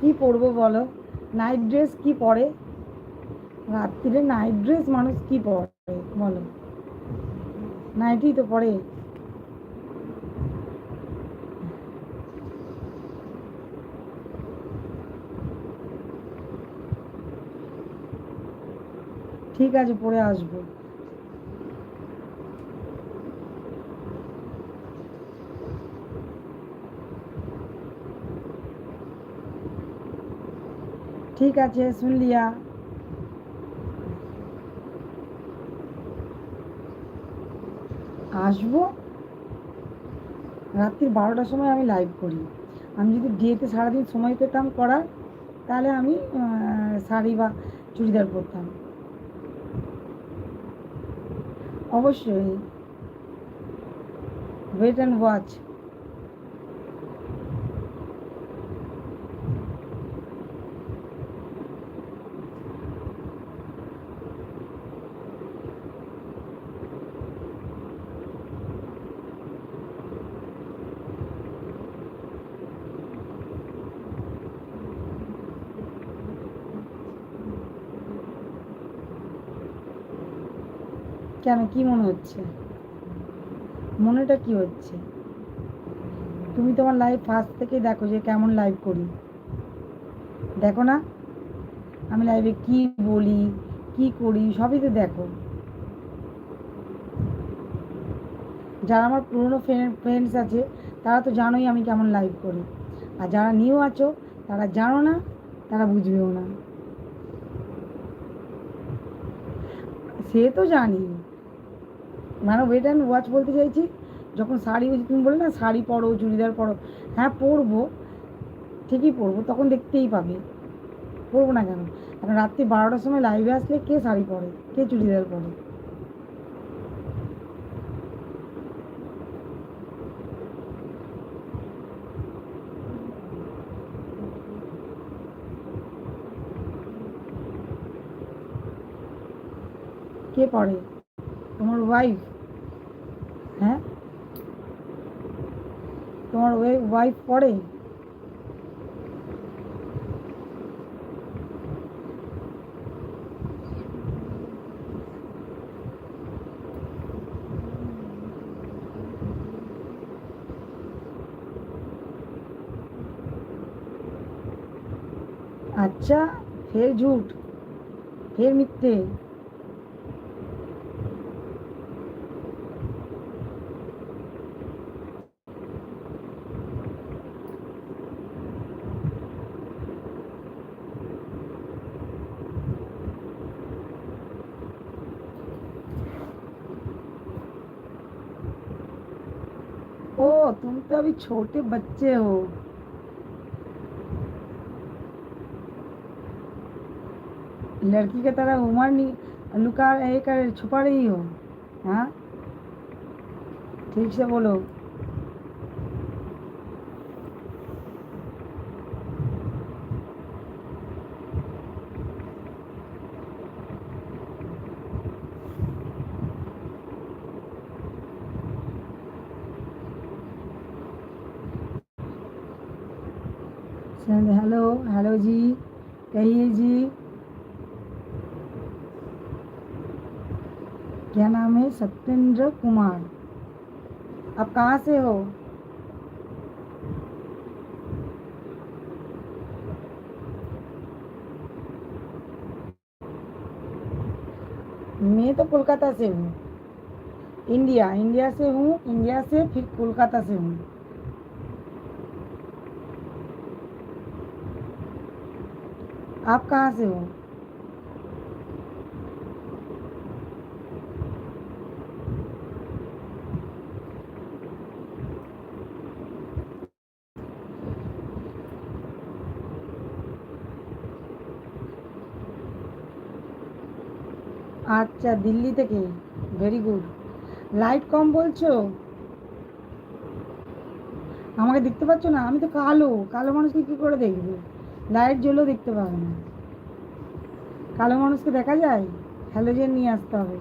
কি পরবো বলো? নাইট ড্রেস কি পরে? রাত্রিরে নাইট ড্রেস মানুষ কি পরে বলো? নাইটই তো পরে। ঠিক আছে, পরে আসবো। ঠিক আছে, শুনলিয়া। আসবো। রাত্রি 12টার সময় আমি লাইভ করি। আমি যদি ডেতে সারাদিন সময় পেতাম করার, তাহলে আমি শাড়ি বা চুড়িদার পরতাম। অবশ্যই। Wait and watch. কেন, কি মনে হচ্ছে? মনেটা কি হচ্ছে? তুমি তোমার লাইভ ফার্স্ট থেকে দেখো যে কেমন লাইভ করি। দেখো না আমি লাইভে কি বলি, কি করি, সবই তো দেখো। যারা আমার পুরনো ফ্রেন্ডস আছে, তারা তো জানোই আমি কেমন লাইভ করি। আর যারা নিউ আছো, তারা জানো না, তারা বুঝবেও না। সে তো জানি। মানে ওয়েট অ্যান্ড ওয়াচ বলতে চাইছি, যখন শাড়ি, তুমি বলে না শাড়ি পরো, চুড়িদার পরো, হ্যাঁ পরবো, ঠিকই পরবো, তখন দেখতেই পাবে। পরবো না কেন? এখন রাত্রি 12টার সময় লাইভে আসলে কে শাড়ি পরে, কে চুড়িদার পরে? কে পরে? তোমার ওয়াইফ? হ্যাঁ, তোমার ওয়াইফ পরে? अच्छा। फिर झूठ, फिर मिथ्ये। ओ, तुम तो अभी छोटे बच्चे हो। लड़की की तरह उम्र नहीं लुका ये कर छुपा रही हो। हाँ, ठीक से बोलो। हेलो, हेलो जी, कहिए जी। क्या नाम है? सत्येंद्र कुमार। आप कहाँ से हो? मैं तो कोलकाता से हूँ। इंडिया, इंडिया से हूँ, इंडिया से फिर कोलकाता से हूँ। आप कहाँ से हो? আচ্ছা, দিল্লি থেকে। Very good. লাইট কম বলছো? আমাকে দেখতে পাচ্ছ না? আমি তো কালো, কালো মানুষকে কি করে দেখবে? লাইট জ্বলেও দেখতে পাবে না। কালো মানুষকে দেখা যায়? হ্যালোজেন নিয়ে আসতে হবে।